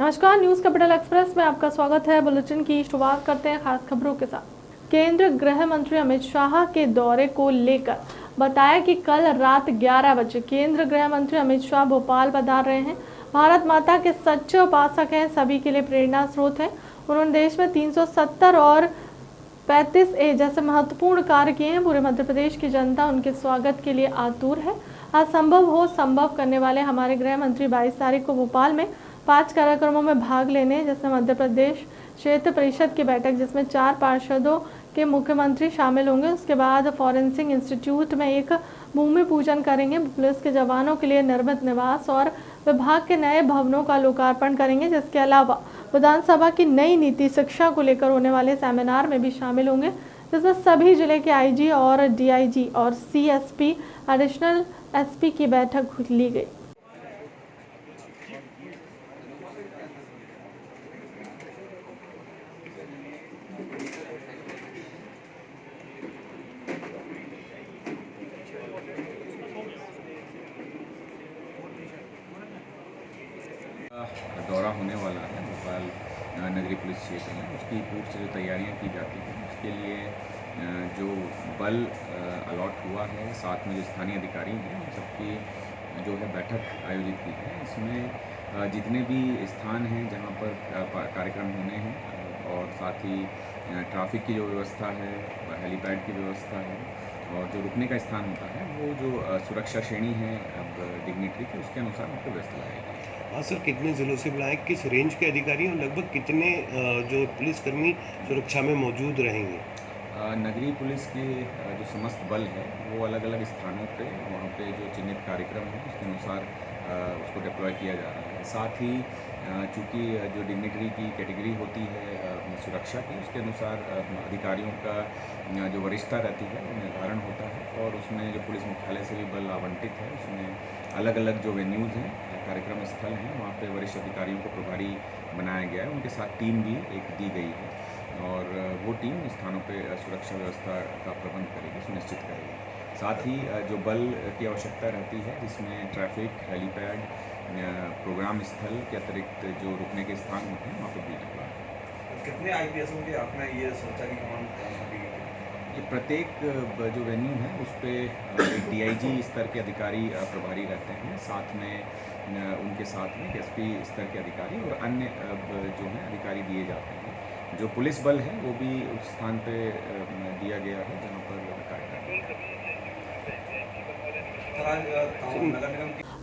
नमस्कार, news capital express में आपका स्वागत है। बुलेटिन की शुरुआत करते हैं खास खबरों के साथ। केंद्रीय गृह मंत्री अमित शाह के दौरे को लेकर बताया कि कल रात 11 बजे केंद्रीय गृह मंत्री अमित शाह भोपाल पधार रहे हैं। भारत माता के सच्चे उपासक हैं, सभी के लिए प्रेरणा स्रोत हैं। उन्होंने देश में 370 और 35A जैसे महत्वपूर्ण कार्य किए हैं। पूरे मध्य प्रदेश की जनता उनके स्वागत के लिए आतुर है। असंभव हो संभव करने वाले हमारे गृह मंत्री 22 तारीख को भोपाल में 5 कार्यक्रमों में भाग लेने, जिसमें मध्य प्रदेश क्षेत्र परिषद की बैठक जिसमें 4 पार्षदों के मुख्यमंत्री शामिल होंगे। उसके बाद फॉरेंसिक इंस्टीट्यूट में एक भूमि पूजन करेंगे। पुलिस के जवानों के लिए निर्मित निवास और विभाग के नए भवनों का लोकार्पण करेंगे। जिसके अलावा विधानसभा की नई नीति शिक्षा को लेकर होने वाले सेमिनार में भी शामिल होंगे, जिसमें सभी जिले के IG और DIG और CSP एडिशनल SP की बैठक ली गई। दौरा होने वाला है भोपाल नगरीय पुलिस क्षेत्र में, उसकी पूर्व से जो तैयारियां की जाती हैं उसके लिए जो बल अलॉट हुआ है, साथ में जो स्थानीय अधिकारी हैं उन सबकी जो है बैठक आयोजित की है। इसमें जितने भी स्थान हैं जहां पर कार्यक्रम होने हैं और साथ ही ट्रैफिक की जो व्यवस्था है, हेलीपैड की व्यवस्था है और जो रुकने का स्थान होता है वो जो सुरक्षा श्रेणी है अब डिग्निटरी की, उसके अनुसार उनको व्यवस्था लगाएगी। हाँ सर, कितने ज़िलों से बुलाएं, किस रेंज के अधिकारी और लगभग कितने जो पुलिसकर्मी सुरक्षा में मौजूद रहेंगे? नगरीय पुलिस के जो समस्त बल है वो अलग अलग स्थानों पे वहाँ पे जो चिन्हित कार्यक्रम है उसके अनुसार उसको डिप्लॉय किया जा रहा है। साथ ही चूँकि जो डिग्निटरी की कैटेगरी होती है सुरक्षा की, उसके अनुसार अधिकारियों का जो वरिष्ठता रहती है वो निर्धारण होता है और उसमें जो पुलिस मुख्यालय से भी बल आवंटित है उसमें अलग अलग जो वेन्यूज़ हैं, कार्यक्रम स्थल हैं, वहाँ पे वरिष्ठ अधिकारियों को प्रभारी बनाया गया है। उनके साथ टीम भी एक दी गई है और वो टीम स्थानों पे सुरक्षा व्यवस्था का प्रबंध करेगी, सुनिश्चित करेगी। साथ ही जो बल की आवश्यकता रहती है जिसमें ट्रैफिक, हेलीपैड, प्रोग्राम स्थल के अतिरिक्त जो रुकने के स्थान होते हैं वहाँ पर भी लगवा है। कितने IPSों के आपने ये सोचा कि कमान दी गई? ये प्रत्येक जो वेन्यू है उस पर एक DIG स्तर के अधिकारी प्रभारी रहते हैं, साथ में उनके साथ में SP स्तर के अधिकारी और अन्य जो हैं अधिकारी दिए जाते हैं। जो पुलिस बल है वो भी उस स्थान पे दिया गया है जहाँ पर कार्य करते हैं।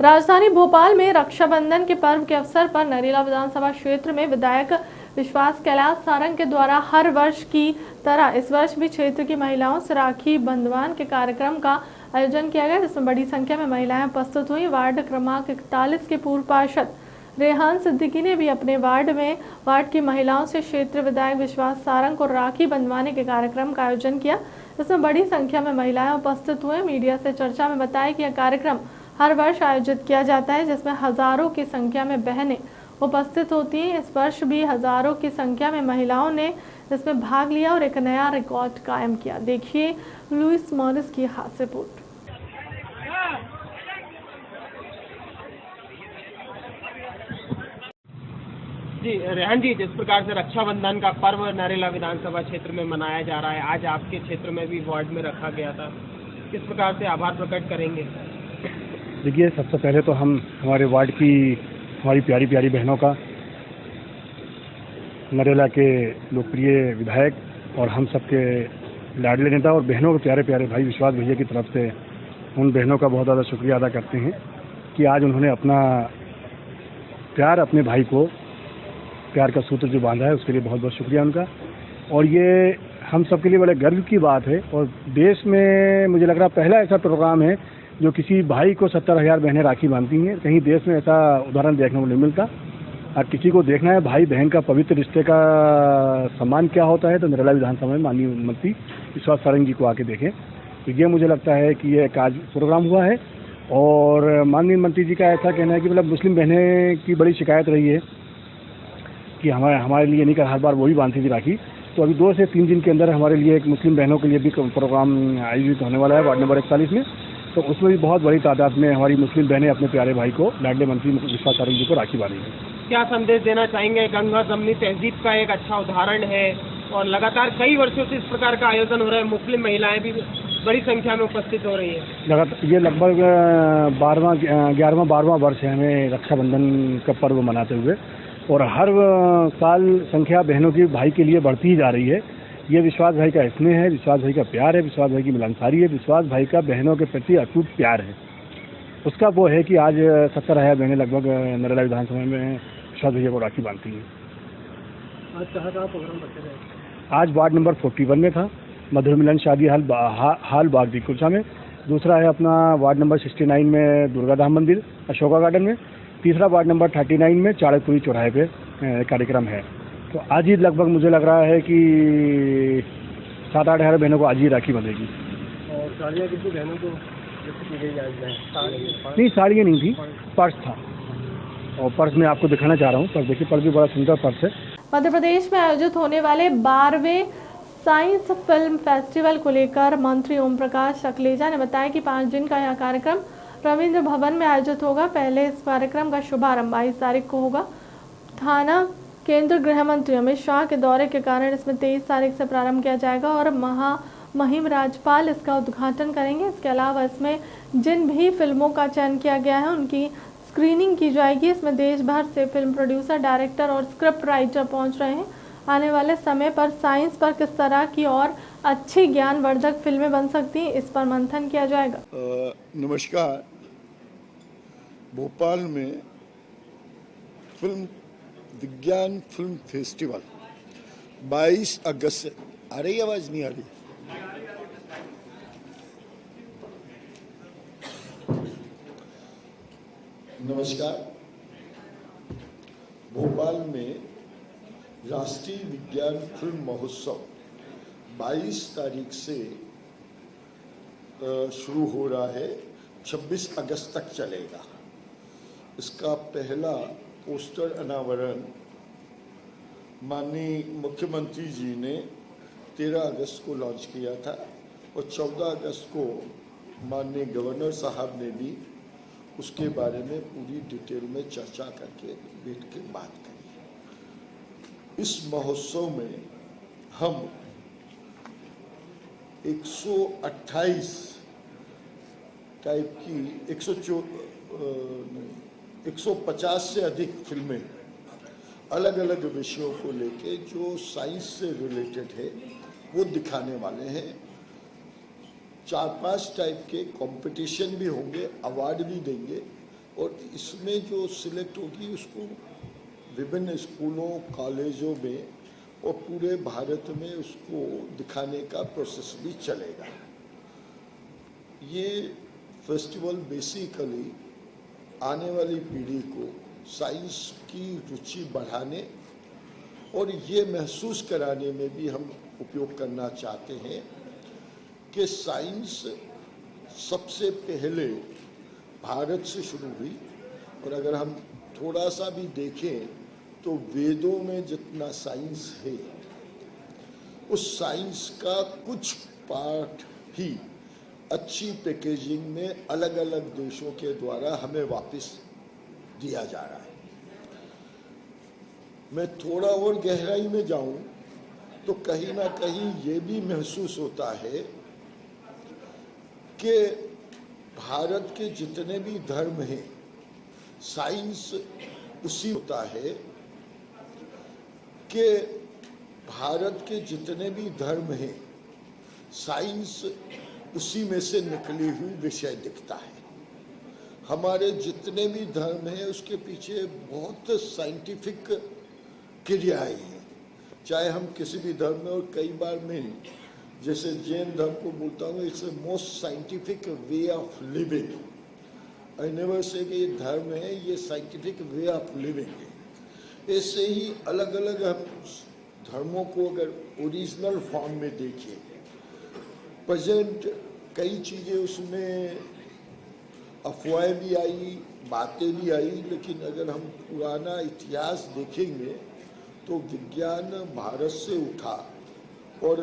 राजधानी भोपाल में रक्षाबंधन के पर्व के अवसर पर नरेला विधानसभा क्षेत्र में विधायक विश्वास कैलाश सारंग के द्वारा हर वर्ष की तरह इस वर्ष भी क्षेत्र की महिलाओं से राखी बंधवान के कार्यक्रम का आयोजन किया गया, जिसमें बड़ी संख्या में महिलाएं उपस्थित हुई। वार्ड क्रमांक 41 के पूर्व पार्षद रेहान सिद्दीकी ने भी अपने वार्ड की महिलाओं से क्षेत्रीय विधायक विश्वास सारंग को राखी बंधवाने के कार्यक्रम का आयोजन किया, जिसमें बड़ी संख्या में महिलाएं उपस्थित हुए। मीडिया से चर्चा में बताया कि यह कार्यक्रम हर वर्ष आयोजित किया जाता है, जिसमें हजारों की संख्या में बहनें उपस्थित होती हैं। इस वर्ष भी हजारों की संख्या में महिलाओं ने इसमें भाग लिया और एक नया रिकॉर्ड कायम किया। देखिए लुइस मॉरिस की खास रिपोर्ट। जी रेहान जी, जिस प्रकार से रक्षाबंधन का पर्व नरेला विधानसभा क्षेत्र में मनाया जा रहा है, आज आपके क्षेत्र में भी वार्ड में रखा गया था, किस प्रकार से आभार प्रकट करेंगे? देखिए, सबसे पहले तो हम हमारे वार्ड की हमारी प्यारी प्यारी बहनों का, नरेला के लोकप्रिय विधायक और हम सबके लाडले नेता और बहनों के प्यारे प्यारे भाई विश्वास भैया की तरफ से उन बहनों का बहुत ज़्यादा शुक्रिया अदा करते हैं कि आज उन्होंने अपना प्यार अपने भाई को, प्यार का सूत्र जो बांधा है उसके लिए बहुत बहुत शुक्रिया उनका। और ये हम सबके लिए बड़े गर्व की बात है और देश में मुझे लग रहा पहला ऐसा प्रोग्राम है जो किसी भाई को 70,000 बहनें राखी बांधती हैं। कहीं देश में ऐसा उदाहरण देखने को नहीं मिलता। और किसी को देखना है भाई बहन का पवित्र रिश्ते का सम्मान क्या होता है तो नरेला विधानसभा में माननीय मंत्री विश्वास सारंग जी को आके देखें। तो ये मुझे लगता है कि ये एक आज प्रोग्राम हुआ है और माननीय मंत्री जी का ऐसा कहना है कि मतलब मुस्लिम बहनें की बड़ी शिकायत रही है कि हमारे लिए नहीं कर हर बार वही बांधती थी राखी। तो अभी 2 से 3 दिन के अंदर हमारे लिए एक मुस्लिम बहनों के लिए भी प्रोग्राम आयोजित होने वाला है वार्ड नंबर 41 में। तो उसमें भी बहुत बड़ी तादाद में हमारी मुस्लिम बहनें अपने प्यारे भाई को, लाडले मंत्री विश्वास सारंग जी को राखी बांधेंगी। क्या संदेश देना चाहेंगे? गंगा जमनी तहजीब का एक अच्छा उदाहरण है और लगातार कई वर्षों से इस प्रकार का आयोजन हो रहा है। मुस्लिम महिलाएं भी बड़ी संख्या में उपस्थित हो रही है। ये लगभग 11वां वर्ष है हमें रक्षाबंधन का पर्व मनाते हुए, और हर साल संख्या बहनों की भाई के लिए बढ़ती ही जा रही है। ये विश्वास भाई का स्नेह है, विश्वास भाई का प्यार है, विश्वास भाई की मिलनसारी है, विश्वास भाई का बहनों के प्रति अटूट प्यार है। उसका वो है कि आज 70,000 बहनें लगभग नरेला विधानसभा में विश्वास भैया को राखी बांधती हैं। आज कहाँ प्रोग्राम रखे गए? आज वार्ड नंबर 41 में था, मधुर मिलन शादी हाल बाग दीकुलचा में। दूसरा है अपना वार्ड नंबर 69 में दुर्गा धाम मंदिर अशोका गार्डन में। तीसरा वार्ड नंबर 39 में चाणकपुरी चौराहे पे कार्यक्रम है। तो आज ही लगभग मुझे लग रहा है कि 7-8 हज़ार बहनों को आज ही राखी बंधेगी। और साड़ियाँ कितनी बहनों को की गई? नहीं, साड़ियाँ नहीं थी, पर्स था, और पर्स मैं आपको दिखाना चाह रहा हूँ। पर्स देखिए, पर्स भी बड़ा सुंदर पर्स है। मध्य प्रदेश में आयोजित होने वाले 12वें साइंस फिल्म फेस्टिवल को लेकर मंत्री ओम प्रकाश सकलेजा ने बताया कि 5 दिन का यह कार्यक्रम रविंद्र भवन में आयोजित होगा। पहले इस कार्यक्रम का शुभारंभ 22 तारीख को होगा। थाना केंद्रीय गृह मंत्री अमित शाह के दौरे के कारण इसमें 23 तारीख से प्रारंभ किया जाएगा और महामहिम राज्यपाल इसका उद्घाटन करेंगे। इसके अलावा इसमें जिन भी फिल्मों का चयन किया गया है उनकी स्क्रीनिंग की जाएगी। इसमें देश भर से फिल्म प्रोड्यूसर, डायरेक्टर और स्क्रिप्ट राइटर पहुंच रहे हैं। आने वाले समय पर साइंस पर किस तरह की और अच्छी ज्ञानवर्धक फिल्में बन सकती हैं, इस पर मंथन किया जाएगा। नमस्कार। भोपाल में विज्ञान फिल्म फेस्टिवल 22 अगस्त से आ रही, आवाज नहीं आ रही? नमस्कार। भोपाल में राष्ट्रीय विज्ञान फिल्म महोत्सव 22 तारीख से शुरू हो रहा है, 26 अगस्त तक चलेगा। इसका पहला पोस्टर अनावरण माननीय मुख्यमंत्री जी ने 13 अगस्त को लॉन्च किया था और 14 अगस्त को माननीय गवर्नर साहब ने भी उसके बारे में पूरी डिटेल में चर्चा करके बैठ के बात करी। इस महोत्सव में हम 128 टाइप की 150 से अधिक फिल्में अलग अलग विषयों को लेके जो साइंस से रिलेटेड है वो दिखाने वाले हैं। 4-5 टाइप के कंपटीशन भी होंगे, अवार्ड भी देंगे और इसमें जो सिलेक्ट होगी उसको विभिन्न स्कूलों, कॉलेजों में और पूरे भारत में उसको दिखाने का प्रोसेस भी चलेगा। ये फेस्टिवल बेसिकली आने वाली पीढ़ी को साइंस की रुचि बढ़ाने और ये महसूस कराने में भी हम उपयोग करना चाहते हैं कि साइंस सबसे पहले भारत से शुरू हुई और अगर हम थोड़ा सा भी देखें तो वेदों में जितना साइंस है उस साइंस का कुछ पार्ट ही अच्छी पैकेजिंग में अलग अलग देशों के द्वारा हमें वापस दिया जा रहा है। मैं थोड़ा और गहराई में जाऊं तो कहीं ना कहीं ये भी महसूस होता है कि भारत के जितने भी धर्म हैं साइंस उसी होता है कि भारत के जितने भी धर्म हैं साइंस उसी में से निकली हुई विषय दिखता है। हमारे जितने भी धर्म हैं उसके पीछे बहुत साइंटिफिक क्रियाएं हैं। चाहे हम किसी भी धर्म में, और कई बार मैं जैसे जैन धर्म को बोलता हूँ it's most scientific way of living. I never say कि ये धर्म है, ये साइंटिफिक वे ऑफ लिविंग है। ऐसे ही अलग अलग हम धर्मों को अगर ओरिजिनल फॉर्म में देखें, प्रेजेंट कई चीज़ें उसमें अफवाहें भी आई, बातें भी आई, लेकिन अगर हम पुराना इतिहास देखेंगे तो विज्ञान भारत से उठा और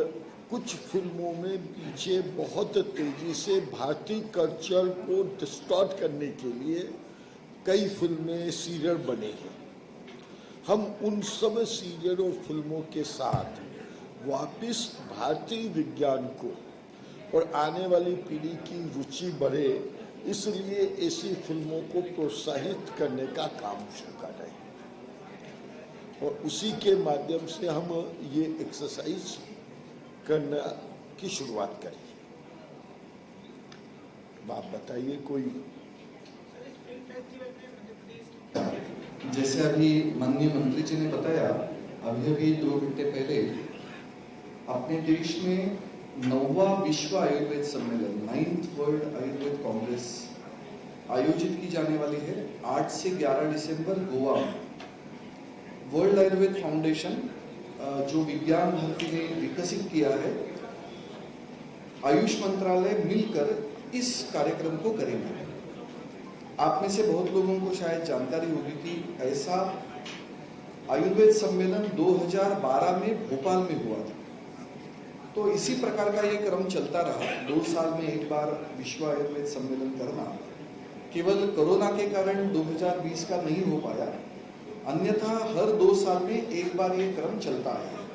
कुछ फिल्मों में पीछे बहुत तेजी से भारतीय कल्चर को डिस्टॉर्ट करने के लिए कई फिल्में, सीरियल बने हैं। हम उन सब सीरियल और फिल्मों के साथ वापस भारतीय विज्ञान को और आने वाली पीढ़ी की रुचि बढ़े, इसलिए ऐसी फिल्मों को प्रोत्साहित करने का काम शुरू कर रहे हैं और उसी के माध्यम से हम ये एक्सरसाइज करने की शुरुआत करें। आप बताइए कोई। जैसे अभी माननीय मंत्री जी ने बताया, अभी 2 घंटे पहले अपने देश में 9वां विश्व आयुर्वेद सम्मेलन 9th वर्ल्ड आयुर्वेद कांग्रेस आयोजित की जाने वाली है 8 से 11 दिसंबर गोवा में। वर्ल्ड आयुर्वेद फाउंडेशन जो विज्ञान भारती ने विकसित किया है, आयुष मंत्रालय मिलकर इस कार्यक्रम को करेंगे। आप में से बहुत लोगों को शायद जानकारी होगी कि ऐसा आयुर्वेद सम्मेलन 2012 में भोपाल में हुआ था। तो इसी प्रकार का ये क्रम चलता रहा। 2 साल में एक बार विश्व आयुर्वेद सम्मेलन करना केवल कोरोना के कारण 2020 का नहीं हो पाया, अन्यथा हर 2 साल में एक बार ये क्रम चलता है।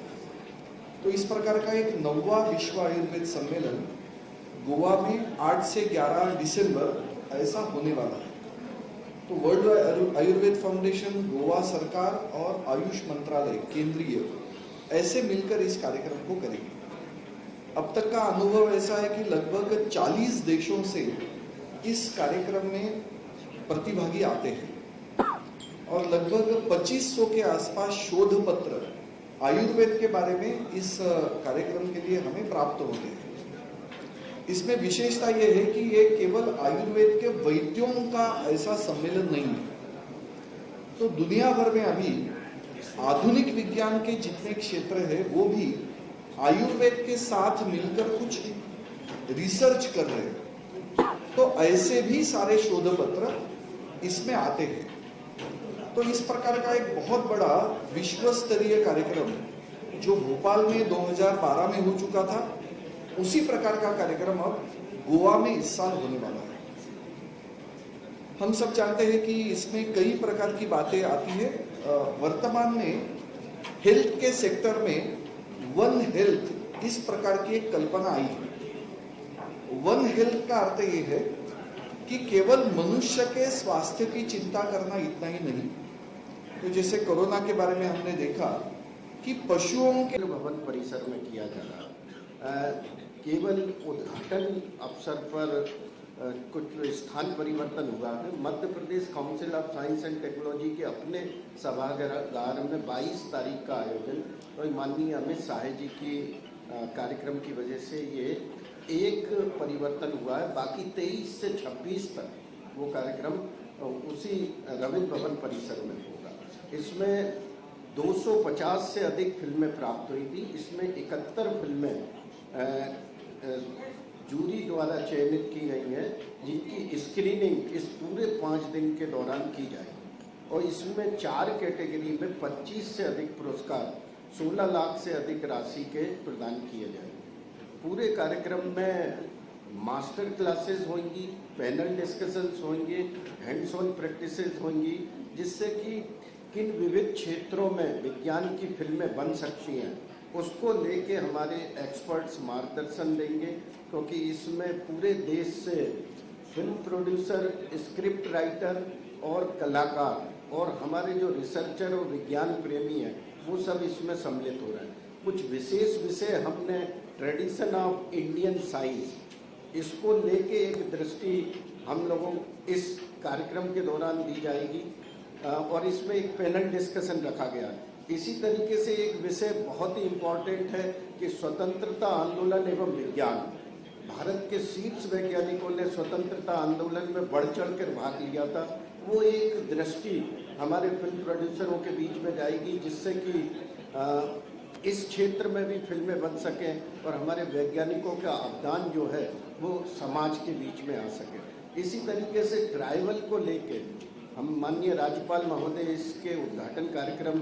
तो इस प्रकार का एक 9वां विश्व आयुर्वेद सम्मेलन गोवा में 8 से 11 दिसंबर ऐसा होने वाला है। तो वर्ल्ड आयुर्वेद फाउंडेशन, गोवा सरकार और आयुष मंत्रालय केंद्रीय ऐसे मिलकर इस कार्यक्रम को करेंगे। अब तक का अनुभव ऐसा है कि लगभग 40 देशों से इस कार्यक्रम में प्रतिभागी आते हैं और लगभग 2500 के आसपास शोध पत्र आयुर्वेद के बारे में इस कार्यक्रम के लिए हमें प्राप्त होते हैं। इसमें विशेषता यह है कि ये केवल आयुर्वेद के वैद्यों का ऐसा सम्मेलन नहीं है। तो दुनिया भर में अभी आधुनिक विज्ञान के जितने क्षेत्र है वो भी आयुर्वेद के साथ मिलकर कुछ रिसर्च कर रहे हैं। तो ऐसे भी सारे शोध पत्र इसमें आते हैं। तो इस प्रकार का एक बहुत बड़ा विश्व स्तरीय कार्यक्रम जो भोपाल में 2012 में हो चुका था, उसी प्रकार का कार्यक्रम अब गोवा में इस साल होने वाला है। हम सब जानते हैं कि इसमें कई प्रकार की बातें आती है। वर्तमान में हेल्थ के सेक्टर में वन हेल्थ इस प्रकार की एक कल्पना आई है। वन हेल्थ का अर्थ ये है कि केवल मनुष्य के स्वास्थ्य की चिंता करना इतना ही नहीं। तो जैसे कोरोना के बारे में हमने देखा कि पशुओं के भवन परिसर में किया जा रहा, केवल उद्घाटन अवसर पर कुछ स्थान परिवर्तन हुआ है। Madhya Pradesh council of science and technology के अपने सभागार में 22 तारीख का आयोजन और माननीय अमित शाह जी की कार्यक्रम की वजह से ये एक परिवर्तन हुआ है। बाकी 23 से 26 तक वो कार्यक्रम उसी रविंद्र भवन परिसर में होगा। इसमें 250 से अधिक फिल्में प्राप्त हुई थी। इसमें 71 फिल्में जूरी द्वारा चयनित की गई हैं, जिनकी स्क्रीनिंग इस पूरे 5 दिन के दौरान की जाएगी। और इसमें 4 कैटेगरी में 25 से अधिक पुरस्कार 16 लाख से अधिक राशि के प्रदान किए जाएंगे। पूरे कार्यक्रम में मास्टर क्लासेस होंगी, पैनल डिस्कशंस होंगे, हैंड्स ऑन प्रैक्टिसेस होंगी, जिससे कि किन विविध क्षेत्रों में विज्ञान की फिल्में बन सकती हैं उसको लेके हमारे एक्सपर्ट्स मार्गदर्शन देंगे। क्योंकि इसमें पूरे देश से फिल्म प्रोड्यूसर, स्क्रिप्ट राइटर और कलाकार और हमारे जो रिसर्चर और विज्ञान प्रेमी हैं वो सब इसमें सम्मिलित हो रहे हैं। कुछ विशेष विषय हमने ट्रेडिशन ऑफ इंडियन साइंस, इसको लेके एक दृष्टि हम लोगों इस कार्यक्रम के दौरान दी जाएगी और इसमें एक पैनल डिस्कशन रखा गया है। इसी तरीके से एक विषय बहुत ही इम्पोर्टेंट है कि स्वतंत्रता आंदोलन एवं विज्ञान। भारत के शीर्ष वैज्ञानिकों ने स्वतंत्रता आंदोलन में बढ़ चढ़कर भाग लिया था। वो एक दृष्टि हमारे फिल्म प्रोड्यूसरों के बीच में जाएगी, जिससे कि इस क्षेत्र में भी फिल्में बन सकें और हमारे वैज्ञानिकों का अवदान जो है वो समाज के बीच में आ सके। इसी तरीके से ट्राइबल को लेके हम माननीय राज्यपाल महोदय इसके उद्घाटन कार्यक्रम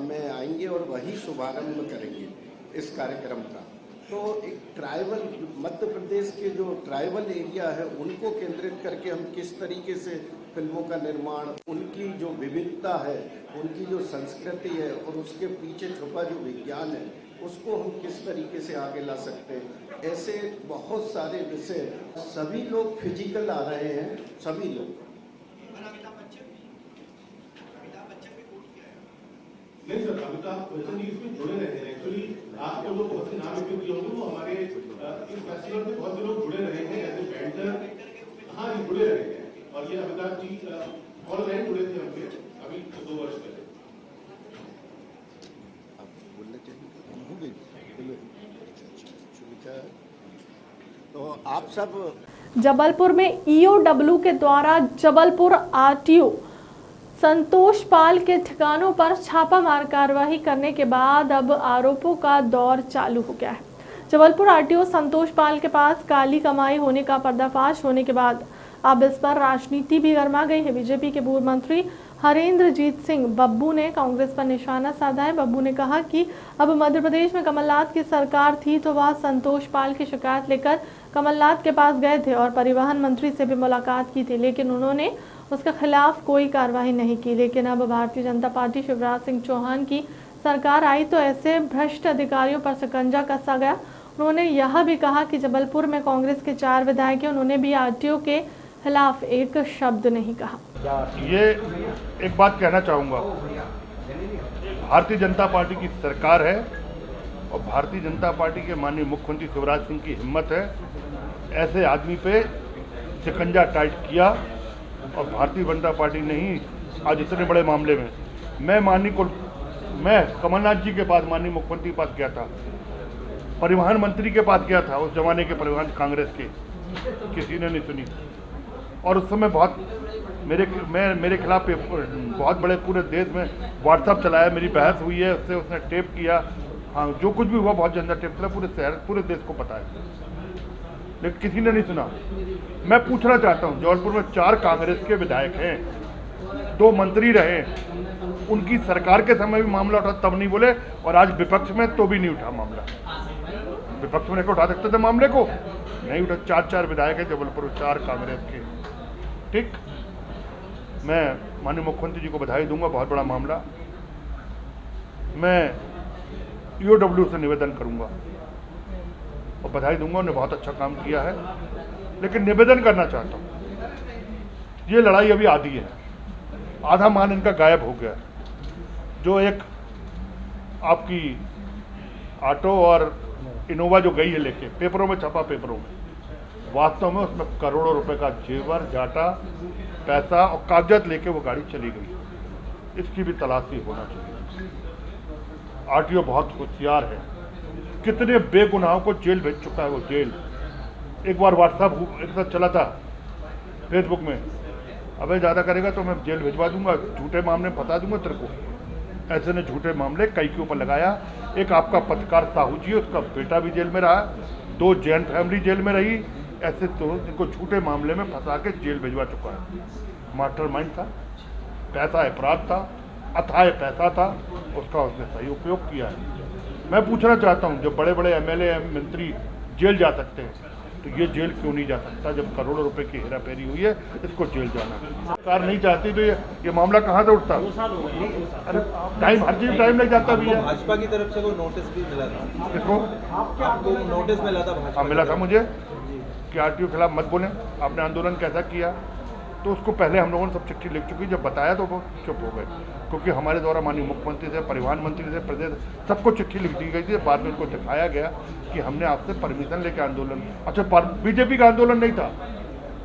में आएंगे और वही शुभारंभ करेंगे इस कार्यक्रम का। तो एक ट्राइबल मध्य प्रदेश के जो ट्राइबल एरिया है उनको केंद्रित करके हम किस तरीके से फिल्मों का निर्माण, उनकी जो विविधता है, उनकी जो संस्कृति है और उसके पीछे छुपा जो विज्ञान है, उसको हम किस तरीके से आगे ला सकते हैं। ऐसे बहुत सारे विषय, सभी लोग फिजिकल आ रहे हैं, सभी लोग। नहीं सर, अमिताभ बच्चन जी इसमें जुड़े रहे हैं। एक्चुअली आपको जो बहुत से नाम उपयोग किए होंगे वो हमारे इस फेस्टिवल में बहुत से लोग जुड़े रहे हैं एज ए बैंटर। हाँ, ये जुड़े रहे हैं और ये अमिताभ जी ऑनलाइन जुड़े थे हमसे अभी 2 वर्ष पहले। तो आप सब जबलपुर में ईओडब्ल्यू के द्वारा जबलपुर आरटीओ संतोष पाल के ठिकानों पर छापामार कार्रवाई करने के बाद अब आरोपों का दौर चालू हो गया है। जबलपुर आरटीओ संतोष पाल के पास काली कमाई होने का पर्दाफाश होने के बाद अब इस पर राजनीति भी गर्मा गई है। बीजेपी के पूर्व मंत्री हरेंद्रजीत सिंह बब्बू ने कांग्रेस पर निशाना साधा है। बब्बू ने कहा कि अब मध्य प्रदेश में कमलनाथ की सरकार थी तो वह संतोष पाल की शिकायत लेकर कमलनाथ के पास गए थे और परिवहन मंत्री से भी मुलाकात की थी, लेकिन उन्होंने उसके खिलाफ कोई कार्रवाई नहीं की। लेकिन अब भारतीय जनता पार्टी शिवराज सिंह चौहान की सरकार आई तो ऐसे भ्रष्ट अधिकारियों पर शिकंजा कसा गया। उन्होंने यह भी कहा कि जबलपुर में कांग्रेस के 4 विधायक हैं, उन्होंने भी आरटीओ के खिलाफ एक शब्द नहीं कहा। ये एक बात कहना चाहूँगा, भारतीय जनता पार्टी की सरकार है और भारतीय जनता पार्टी के माननीय मुख्यमंत्री शिवराज सिंह की हिम्मत है ऐसे आदमी पे शिकंजा टाइट किया। और भारतीय जनता पार्टी ने ही आज इतने बड़े मामले में मैं कमलनाथ जी के पास, माननीय मुख्यमंत्री के पास गया था, परिवहन मंत्री के पास गया था, उस जमाने के परिवहन कांग्रेस के, किसी ने नहीं सुनी। और उस समय बहुत मेरे खिलाफ बहुत बड़े पूरे देश में व्हाट्सएप चलाया, मेरी बहस हुई है उससे, उसने टेप किया। हाँ, जो कुछ भी हुआ बहुत झंझा टेप चला, पूरे शहर पूरे देश को पता है, लेकिन किसी ने नहीं सुना। मैं पूछना चाहता हूँ, जबलपुर में 4 कांग्रेस के विधायक हैं, 2 मंत्री रहे, उनकी सरकार के समय भी मामला उठा तब नहीं बोले, और आज विपक्ष में तो भी नहीं उठा मामला। विपक्ष में उठा सकते थे मामले को, नहीं उठा। 4 विधायक हैं जबलपुर, 4 कांग्रेस के। ठीक, मैं माननीय मुख्यमंत्री जी को बधाई दूंगा, बहुत बड़ा मामला। मैं ईओडब्ल्यू से निवेदन करूंगा और बधाई दूंगा, उन्होंने बहुत अच्छा काम किया है। लेकिन निवेदन करना चाहता हूँ, ये लड़ाई अभी आधी है, आधा मान इनका गायब हो गया। जो एक आपकी ऑटो और इनोवा जो गई है लेके, पेपरों में छपा, पेपरों में, वास्तव में उसमें करोड़ों रुपए का जेवर, जाटा, पैसा और कागजात लेके वो गाड़ी चली गई। इसकी भी तलाशी होना चाहिए। आरटीओ बहुत होशियार है, कितने बेगुनाहों को जेल भेज चुका है वो। जेल एक बार व्हाट्सएप एक साथ चला था फेसबुक में, अबे ज़्यादा करेगा तो मैं जेल भिजवा दूंगा, झूठे मामले बता दूंगा तेरे को। ऐसे ने झूठे मामले कई के ऊपर लगाया। एक आपका पत्रकार साहू जी, उसका बेटा भी जेल में रहा, 2 जैन फैमिली जेल में रही। ऐसे तो इनको झूठे मामले में फंसा के जेल भिजवा चुका है। मास्टरमाइंड था, पैसा अपराध था, अथाह पैसा था, उसका उसने सही उपयोग किया है। मैं पूछना चाहता हूँ, जब बड़े बड़े एमएलए मंत्री जेल जा सकते हैं तो ये जेल क्यों नहीं जा सकता? जब करोड़ों रुपए की हेरा फेरी हुई है, इसको जेल जाना। सरकार नहीं चाहती तो ये मामला कहाँ से उठता? अरे टाइम, हर चीज टाइम लग जाता भी है। भाजपा की तरफ से कोई नोटिस भी मिला था? किसको? आपको नोटिस मिला था? हाँ, मिला था मुझे कि आरटीओ के खिलाफ मत बोलें, आपने आंदोलन कैसा किया। तो उसको पहले हम लोगों ने सब चिट्ठी लिख चुकी, जब बताया तो वो चुप हो गए, क्योंकि हमारे द्वारा माननीय मुख्यमंत्री से, परिवहन मंत्री से, प्रदेश सबको चिट्ठी लिख दी गई थी। बाद में उनको दिखाया गया कि हमने आपसे परमिशन लेकर आंदोलन। अच्छा, बीजेपी का आंदोलन नहीं था,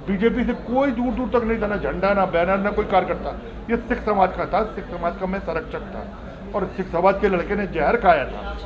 बीजेपी से कोई दूर दूर तक नहीं था, ना झंडा, ना बैनर, ना कोई कार्यकर्ता। ये सिख समाज का था, सिख समाज का मैं संरक्षक था, और सिख समाज के लड़के ने जहर खाया था।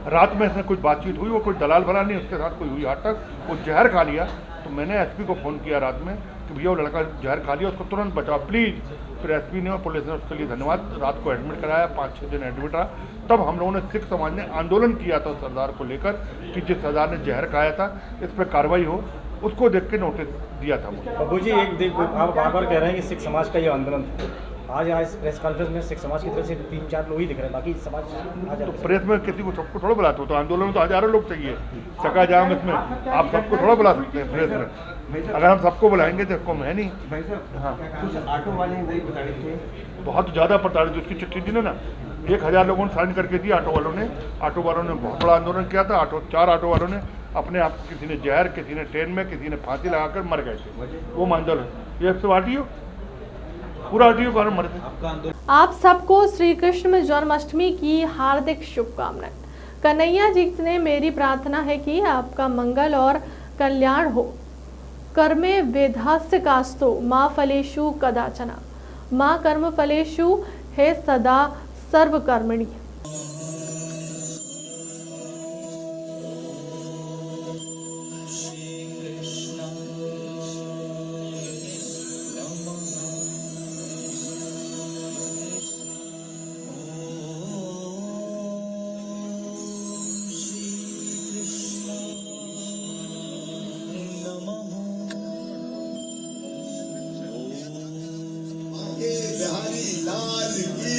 रात में इसमें कुछ बातचीत हुई, वो कोई दलाल बना नहीं, उसके साथ कोई हुई नाटक, वो जहर खा लिया। तो मैंने एसपी को फ़ोन किया रात में कि भैया वो लड़का जहर खा लिया, उसको तुरंत बचाओ प्लीज़। फिर एसपी ने और पुलिस ने उसके लिए धन्यवाद, रात को एडमिट कराया, 5-6 दिन एडमिट रहा। तब हम लोगों ने, सिख समाज ने आंदोलन किया था सरदार को लेकर कि जिस सरदार ने जहर खाया था इस पर कार्रवाई हो, उसको देख के नोटिस दिया था मुझे। बाबू जी, आप बार बार कह रहे हैं कि सिख समाज का ये आंदोलन, आज इस प्रेस कॉन्फ्रेंस में सिख समाज की तरफ से 3-4 लोग ही दिख रहे हैं, बाकी समाज तो प्रेस में किसी को सबको थोड़ा बुलाते हो? तो आंदोलन में तो हजारों लोग चाहिए, चका जाम इसमें आप सबको थोड़ा बुला सकते हैं प्रेस में। अगर हम सबको बुलाएंगे तो कम है नहीं। भाई साहब, हाँ। कुछ ऑटो वाले वही प्रताड़ित हुए, बहुत ज़्यादा प्रताड़ित, उसकी चिट्ठी थी ना 1000 लोगों ने साइन करके दी ऑटो वालों ने बहुत बड़ा आंदोलन किया था। 4 ऑटो वालों ने अपने आप को, किसी ने जहर, किसी ने ट्रेन में, किसी ने फांसी लगाकर मर गए थे। वो आंदोलन ये सब आरटीओ, पूरा आरटीओ कारण मर गए। आप सबको श्री कृष्ण जन्माष्टमी की हार्दिक शुभकामनाएं। कन्हैया जी ने मेरी प्रार्थना है कि आपका मंगल और कल्याण हो। कर्मे वेधास्य कास्तो माँ फलेषु कदाचना, माँ कर्म फलेषु है सदा सर्वकर्मणि। बिहारी लाल की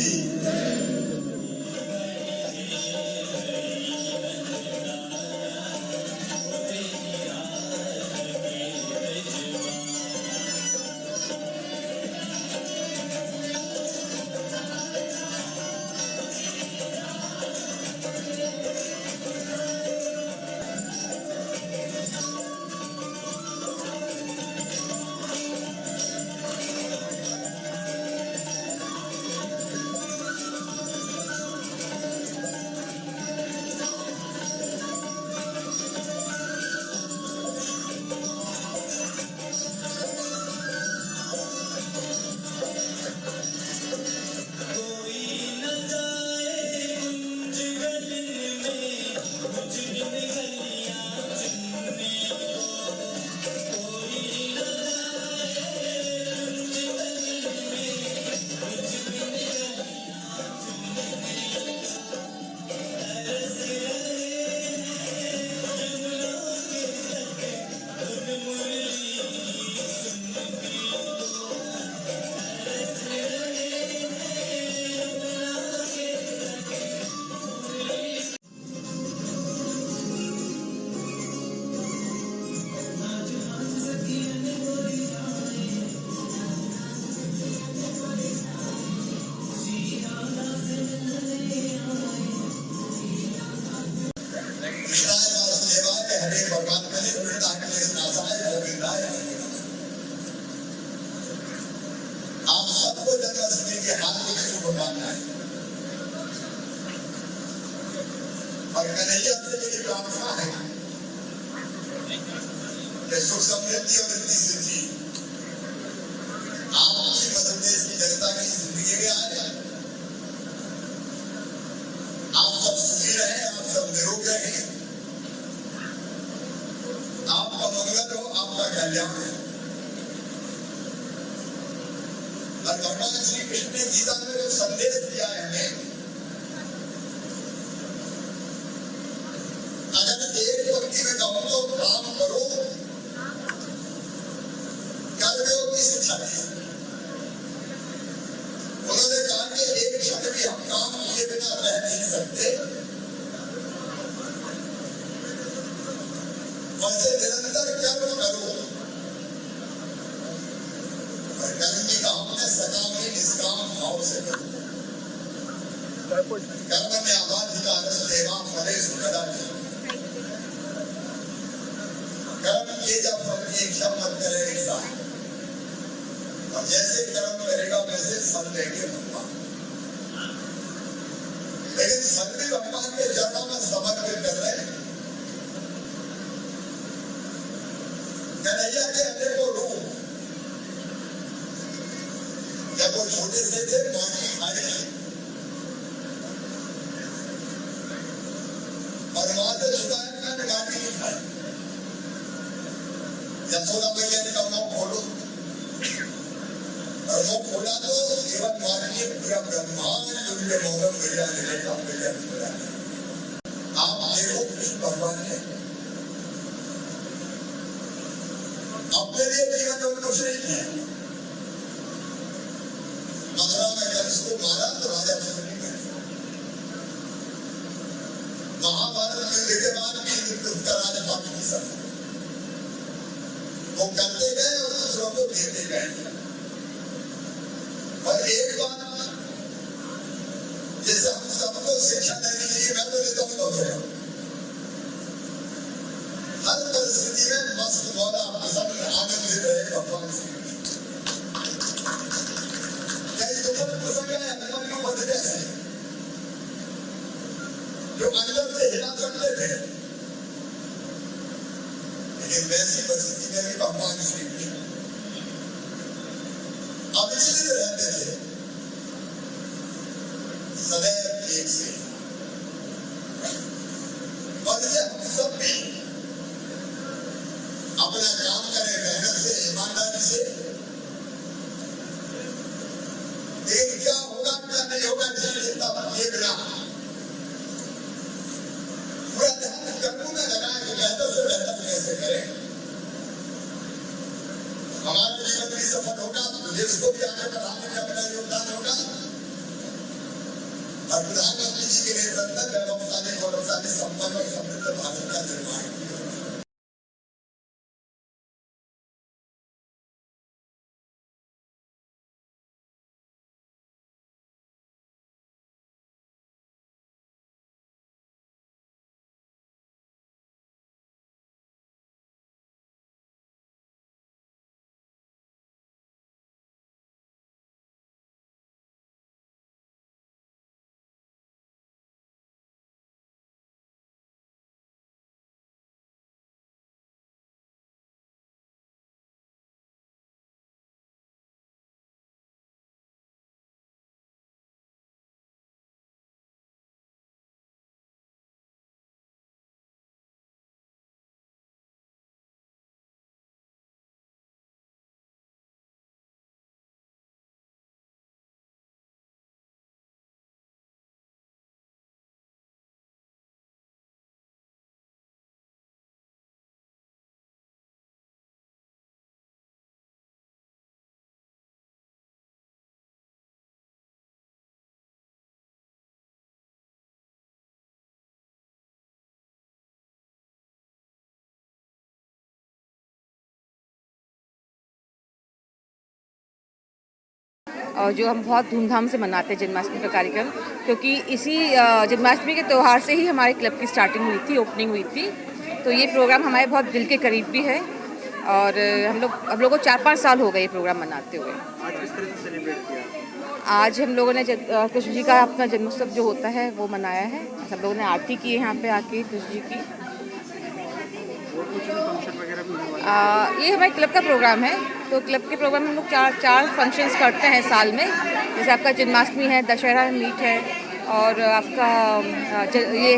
आप सबको जन्माष्टमी की हार्दिक शुभकामनाएं। और कन्हैया से मेरी प्रार्थना है कि सुख समृद्धि और रिद्धि सिद्धि आपकी मध्य प्रदेश की जनता की जिंदगी में आए। आप सब सुखी रहे, आप सब निरोग रहे, आपका मंगल हो, आपका कल्याण हो। और भगवान श्री कृष्ण ने गीता में जो संदेश दिया है हमें, अगर एक व्यक्ति में कहूं तो काम करो, कर्मयोग की शिक्षा दी। उन्होंने कहा कि एक क्षण भी हम काम किए बिना रह नहीं सकते, वैसे निरंतर कर्म करो। और कर्म की काम में सकाम ही निष्काम भाव से करो। कर्म में अबाधिकार देवा फलेषु कदाचन। कर्म किए जा फल की इच्छा मत करे इंसान, और जैसे कर्म करेगा वैसे फल देंगे भगवान। लेकिन फल भी भगवान के चरणों में समर्पित कर रहे हैं। कन्हैया के अनेकों रूप, जब वो छोटे से थे माटी खाई और वहां से छुड़ाया मैंने माटी नहीं खाई। यशोदा मैया ने कहा मुंह खोलो, और मुंह खोला तो जीवन माटी पूरा ब्रह्मांड उनके मुंह में मिला मिलेगा मिला। आप देखो कृष्ण भगवान ने अपने लिए जीवन में कुछ नहीं किया। मथुरा में कंस को मारा तो राजा चंद्रनी में, महाभारत युद्ध के बाद भी उसका राजपाट नहीं सका। वो करते गए और दूसरों को देते गए। और एक बात जैसे हम सबको शिक्षा देनी चाहिए, मैं तो लेता हूँ लोग हर परिस्थिति में मस्त मौला पसंद आनंद ले रहे भगवान से। कई दुखद प्रसंग है हनुमान को बच जैसे जो अंदर से हिला सकते थे, लेकिन वैसी परिस्थिति में भी भगवान श्री कृष्ण अविचलित रहते थे, सदैव एक से। और ये हम सब भी अपना काम करें मेहनत से, ईमानदारी से, लेकिन क्या होगा क्या नहीं होगा इसकी चिंता किए बिना पूरा ध्यान कर्मों में लगाए कि बेहतर से बेहतर कैसे करें। हमारा जीवन भी सफल होगा, देश को भी आगे बढ़ाने में अपना योगदान होगा और प्रधानमंत्री जी के नेतृत्व में वैभवशाली गौरवशाली संपन्न और समृद्ध भारत का निर्माण भी होगा। और जो हम बहुत धूमधाम से मनाते हैं जन्माष्टमी का कार्यक्रम, क्योंकि इसी जन्माष्टमी के त्यौहार से ही हमारे क्लब की स्टार्टिंग हुई थी, ओपनिंग हुई थी। तो ये प्रोग्राम हमारे बहुत दिल के करीब भी है और हम लोगों को 4-5 साल हो गए ये प्रोग्राम मनाते हुए। आज किस तरह से सेलिब्रेट किया? आज हम लोगों ने कृष्ण जी का अपना जन्मोत्सव जो होता है वो मनाया है। सब लोगों ने आरती की है यहाँ पे आके कृष्ण जी की। और कुछ फंक्शन वगैरह भी होने वाला है? ये हमारे क्लब का प्रोग्राम है, तो क्लब के प्रोग्राम में हम लोग चार फंक्शंस करते हैं साल में। जैसे आपका जन्माष्टमी है, दशहरा मीट है और आपका ये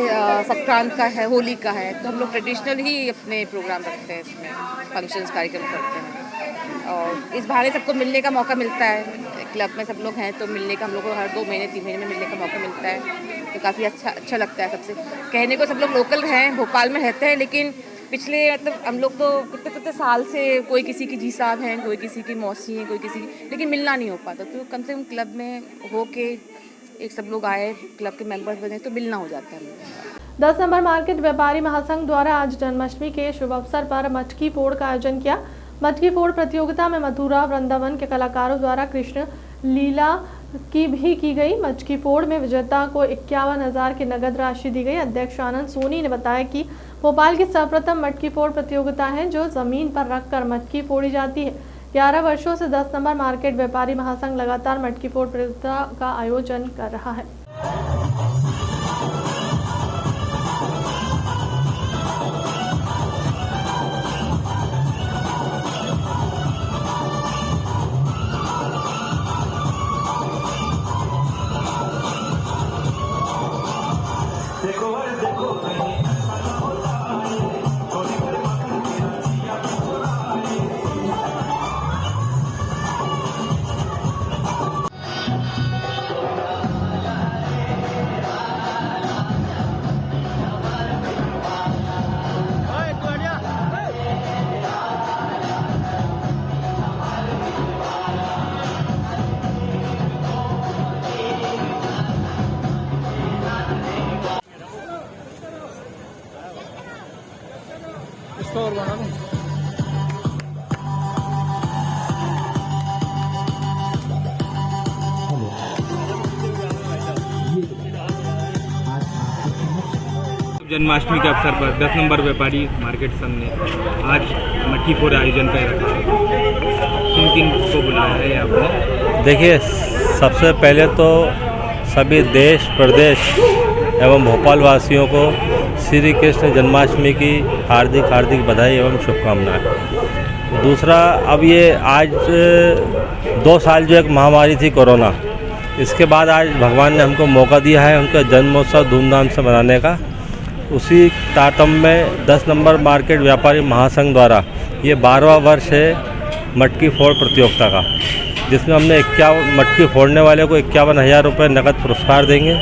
संक्रांत का है, होली का है। तो हम लोग ट्रेडिशनल ही अपने प्रोग्राम रखते हैं, इसमें फंक्शंस कार्यक्रम करते हैं और इस बहाने सबको मिलने का मौका मिलता है। क्लब में सब लोग हैं तो मिलने का हम लोग को हर 2 महीने 3 महीने में मिलने का मौका मिलता है, तो काफ़ी अच्छा लगता है। सबसे कहने को सब लोग लोकल हैं, भोपाल में रहते हैं, लेकिन पिछले मतलब हम लोग तो कितने साल से कोई किसी की जी साहब हैं, कोई किसी की मौसी हैं, कोई किसी की, लेकिन मिलना नहीं हो पाता। तो कम से कम क्लब में हो के एक सब लोग आए, क्लब के मेंबर्स बने तो मिलना हो जाता है। 10 नंबर मार्केट व्यापारी महासंघ द्वारा आज जन्माष्टमी के शुभ अवसर पर मटकी फोड़ का आयोजन किया। मटकी फोड़ प्रतियोगिता में मथुरा वृंदावन के कलाकारों द्वारा कृष्ण लीला की भी की गई। मटकी फोड़ में विजेता को 51,000 की नगद राशि दी गई। अध्यक्ष आनंद सोनी ने बताया कि भोपाल की सर्वप्रथम मटकी फोड़ प्रतियोगिता है जो जमीन पर रखकर मटकी फोड़ी जाती है। 11 वर्षों से 10 नंबर मार्केट व्यापारी महासंघ लगातार मटकी फोड़ प्रतियोगिता का आयोजन कर रहा है। इसको और बना दूं? जन्माष्टमी के अवसर पर 10 नंबर व्यापारी मार्केट संघ ने आज मटकी फोड़ आयोजन कर रखा है। किन किन को बुलाया है आपने? देखिए, सबसे पहले तो सभी देश प्रदेश एवं भोपाल वासियों को श्री कृष्ण जन्माष्टमी की हार्दिक हार्दिक बधाई एवं शुभकामनाएं। दूसरा, अब ये आज 2 साल जो एक महामारी थी कोरोना, इसके बाद आज भगवान ने हमको मौका दिया है उनका जन्मोत्सव धूमधाम से मनाने का। उसी तारतम्य में 10 नंबर मार्केट व्यापारी महासंघ द्वारा ये 12वां वर्ष है मटकी फोड़ प्रतियोगिता का, जिसमें हमने 51 मटकी फोड़ने वाले को 51,000 रुपये नकद पुरस्कार देंगे।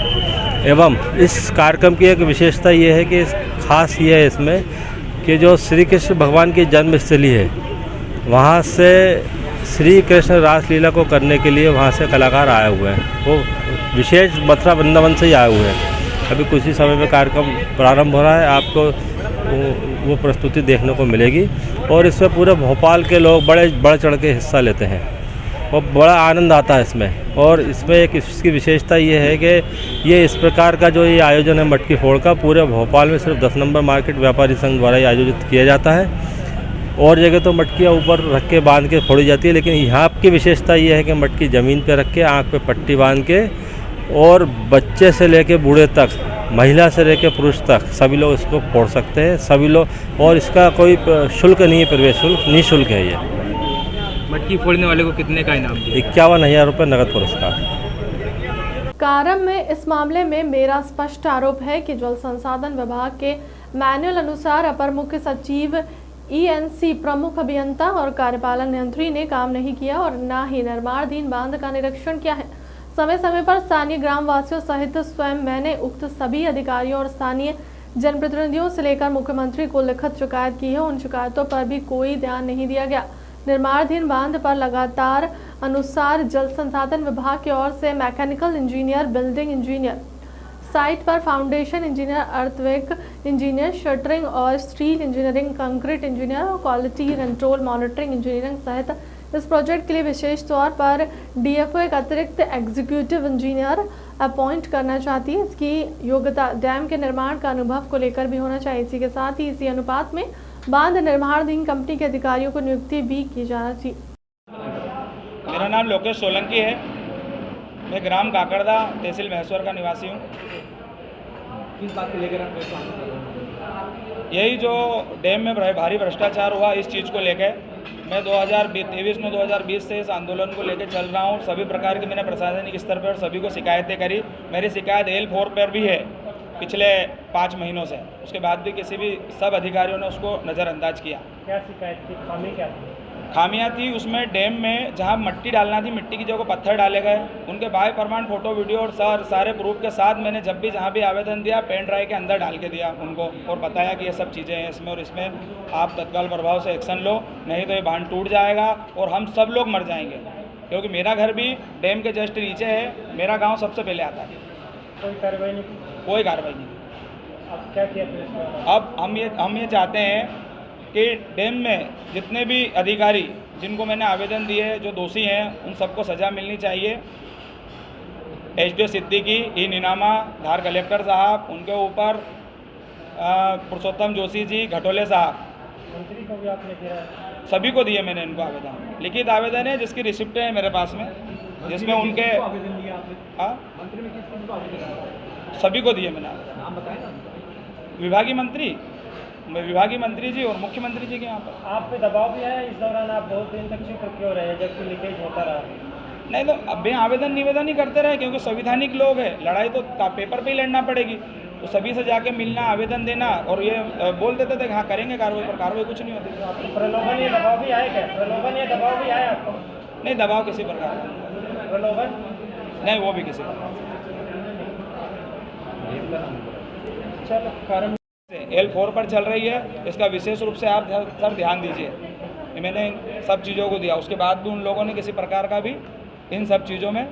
एवं इस कार्यक्रम की एक विशेषता ये है कि खास ये है इसमें कि जो श्री कृष्ण भगवान की जन्मस्थली है, वहाँ से श्री कृष्ण रासलीला को करने के लिए वहाँ से कलाकार आए हुए हैं। वो विशेष मथुरा वृंदावन से ही आए हुए हैं। अभी कुछ ही समय में कार्यक्रम प्रारंभ हो रहा है, आपको वो प्रस्तुति देखने को मिलेगी। और इसमें पूरे भोपाल के लोग बढ़ चढ़ के हिस्सा लेते हैं और बड़ा आनंद आता है इसमें। और इसमें एक इसकी विशेषता ये है कि ये इस प्रकार का जो ये आयोजन है मटकी फोड़ का, पूरे भोपाल में सिर्फ 10 नंबर मार्केट व्यापारी संघ द्वारा ही आयोजित किया जाता है। और जगह तो मटकियाँ ऊपर रख के बांध के फोड़ी जाती है, लेकिन यहाँ की विशेषता ये है कि मटकी ज़मीन पे रख के आँख पे पट्टी बांध के, और बच्चे से लेके बूढ़े तक, महिला से लेके पुरुष तक सभी लोग इसको फोड़ सकते हैं, सभी लोग। और इसका कोई शुल्क नहीं है, प्रवेश शुल्क निःशुल्क है ये। मटकी फोड़ने वाले को कितने का इनाम दिया? 51,000 रुपये नगद पुरस्कार। कारम में इस मामले में मेरा स्पष्ट आरोप है कि जल संसाधन विभाग के मैनुअल अनुसार अपर मुख्य सचिव ENC प्रमुख अभियंता और कार्यपालन नियंत्री ने काम नहीं किया और न ही निर्माणाधीन बांध का निरीक्षण किया है। समय समय पर स्थानीय ग्रामवासियों सहित स्वयं मैंने उक्त सभी अधिकारियों और स्थानीय जनप्रतिनिधियों से लेकर मुख्यमंत्री को लिखित शिकायत की है। उन शिकायतों पर भी कोई ध्यान नहीं दिया गया। निर्माणाधीन बांध पर लगातार अनुसार जल संसाधन विभाग की ओर से mechanical engineer, building engineer, site पर foundation engineer, earthwork engineer, shuttering और स्टील इंजीनियरिंग, कंक्रीट इंजीनियर और क्वालिटी कंट्रोल मॉनिटरिंग इंजीनियरिंग सहित इस प्रोजेक्ट के लिए विशेष तौर पर DFO एक अतिरिक्त एग्जीक्यूटिव इंजीनियर अपॉइंट करना चाहती है। इसकी योग्यता डैम के निर्माण का अनुभव को लेकर भी होना चाहिए। इसी के साथ ही इसी अनुपात में बांध निर्माणाधीन कंपनी के अधिकारियों को नियुक्ति भी की जाना चाहिए। मेरा नाम लोकेश सोलंकी है। मैं ग्राम काकड़दा, तहसील महेश्वर का निवासी हूँ। किस बात को लेकर यही जो डैम में भारी भ्रष्टाचार हुआ, इस चीज़ को लेकर मैं 2023 से इस आंदोलन को लेकर चल रहा हूँ। सभी प्रकार की मैंने प्रशासनिक स्तर पर सभी को शिकायतें करी। मेरी शिकायत L4 पर भी है पिछले 5 महीनों से। उसके बाद भी सब अधिकारियों ने उसको नज़रअंदाज किया। क्या शिकायत थी? खामी क्या थी? खामियां थी उसमें, डैम में जहां मिट्टी डालना थी, मिट्टी की जगह पत्थर डाले गए। उनके बाय प्रमाण फोटो वीडियो और सारे प्रूफ के साथ मैंने जब भी जहां भी आवेदन दिया, पेन ड्राइव के अंदर डाल के दिया उनको और बताया कि ये सब चीज़ें हैं इसमें, और इसमें आप तत्काल प्रभाव से एक्शन लो, नहीं तो ये बांध टूट जाएगा और हम सब लोग मर जाएंगे। क्योंकि मेरा घर भी डैम के जस्ट नीचे है, मेरा गाँव सबसे पहले आता है। कोई कार्रवाई नहीं? कोई कार्रवाई नहीं। अब क्या किया? अब हम ये चाहते हैं कि डैम में जितने भी अधिकारी जिनको मैंने आवेदन दिए, जो दोषी हैं, उन सबको सज़ा मिलनी चाहिए। SDO सिद्दीकी, ई नीनामा, धार कलेक्टर साहब, उनके ऊपर पुरुषोत्तम जोशी जी, घटोले साहब, मंत्री को भी आपने दिया? सभी को दिए मैंने इनको आवेदन। लिखित आवेदन है जिसकी रिसिप्टें हैं मेरे पास में, जिसमें उनके सभी को दिए मैंने आवेदन। विभागीय मंत्री जी और मुख्यमंत्री जी के यहाँ पर। आप पे दबाव भी है? इस दौरान आप बहुत दिन तक चुप क्यों रहे जबकि लीकेज होता रहा? नहीं तो अब आवेदन निवेदन ही करते रहे, क्योंकि संवैधानिक लोग हैं। लड़ाई तो पेपर पे ही लड़ना पड़ेगी, तो सभी से जाके मिलना, आवेदन देना, और ये बोल देते थे कि हाँ करेंगे कार्रवाई, पर कार्रवाई कुछ नहीं होती। प्रलोभन या दबाव भी आए क्या? प्रलोभन या दबाव भी आया आपको? नहीं, दबाव किसी प्रकार का। प्रलोभन नहीं, वो भी किसी प्रकार। चलो, कारण L4 पर चल रही है, इसका विशेष रूप से आप सर ध्यान दीजिए। मैंने सब चीज़ों को दिया, उसके बाद भी उन लोगों ने किसी प्रकार का भी इन सब चीज़ों में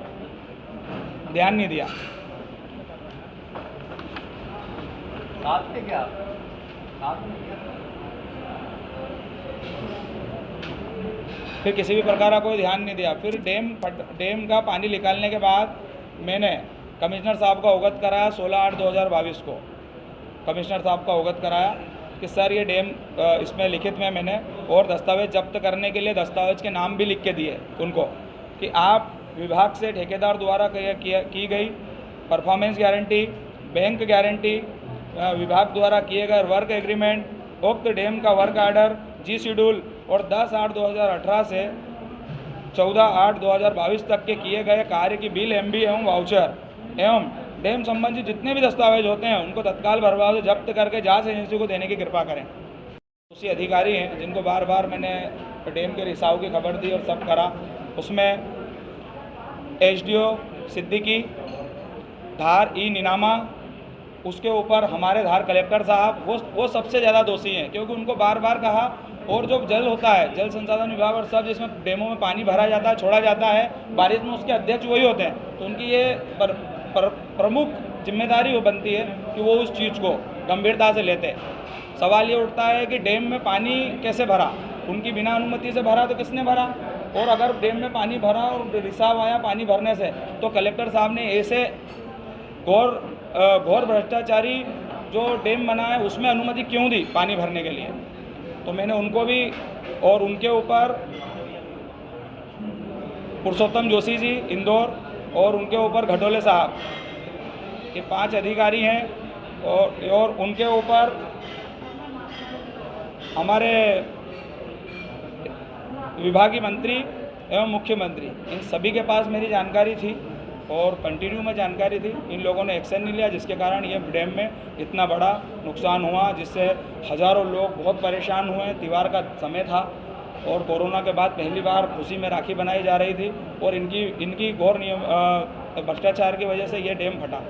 ध्यान नहीं दिया। फिर किसी भी प्रकार का कोई ध्यान नहीं दिया। फिर डैम का पानी निकालने के बाद मैंने कमिश्नर साहब को अवगत कराया 16/8/2022 को कमिश्नर साहब को अवगत कराया कि सर ये डैम इसमें लिखित में मैंने और दस्तावेज जब्त करने के लिए दस्तावेज के नाम भी लिख के दिए उनको कि आप विभाग से ठेकेदार द्वारा की गई परफॉर्मेंस गारंटी, बैंक गारंटी, विभाग द्वारा किए गए वर्क एग्रीमेंट, उक्त डैम का वर्क आर्डर, जी शेड्यूल और 10/8/2018 से 14/8/2022 तक के किए गए कार्य की बिल, MB एवं वाउचर एवं डैम संबंधी जितने भी दस्तावेज होते हैं उनको तत्काल भरवाव जब्त करके जांच एजेंसी को देने की कृपा करें। उसी अधिकारी हैं जिनको बार बार मैंने डैम के रिसाव की खबर दी और सब करा, उसमें SDO सिद्दीकी, धार ई नीनामा, उसके ऊपर हमारे धार कलेक्टर साहब, वो सबसे ज़्यादा दोषी हैं क्योंकि उनको बार बार कहा। और जो जल होता है, जल संसाधन विभाग और सब जिसमें डैमों में पानी भरा जाता है, छोड़ा जाता है, बारिश में उसके अध्यक्ष वही होते हैं, तो उनकी ये प्रमुख जिम्मेदारी वो बनती है कि वो उस चीज़ को गंभीरता से लेते हैं। सवाल ये उठता है कि डैम में पानी कैसे भरा, उनकी बिना अनुमति से भरा तो किसने भरा, और अगर डैम में पानी भरा और रिसाव आया पानी भरने से तो कलेक्टर साहब ने ऐसे घोर भ्रष्टाचारी जो डैम बना है उसमें अनुमति क्यों दी पानी भरने के लिए। तो मैंने उनको भी और उनके ऊपर पुरुषोत्तम जोशी जी इंदौर और उनके ऊपर घटोले साहब, ये 5 अधिकारी हैं और उनके ऊपर हमारे विभागीय मंत्री एवं मुख्यमंत्री, इन सभी के पास मेरी जानकारी थी और कंटिन्यू में जानकारी थी। इन लोगों ने एक्शन नहीं लिया जिसके कारण ये डैम में इतना बड़ा नुकसान हुआ, जिससे हज़ारों लोग बहुत परेशान हुए। त्योहार का समय था और कोरोना के बाद पहली बार खुशी में राखी बनाई जा रही थी और इनकी घोर भ्रष्टाचार की वजह से ये डैम फटा।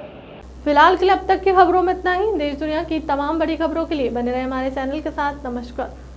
फिलहाल के लिए अब तक की खबरों में इतना ही। देश दुनिया की तमाम बड़ी खबरों के लिए बने रहे हमारे चैनल के साथ। नमस्कार।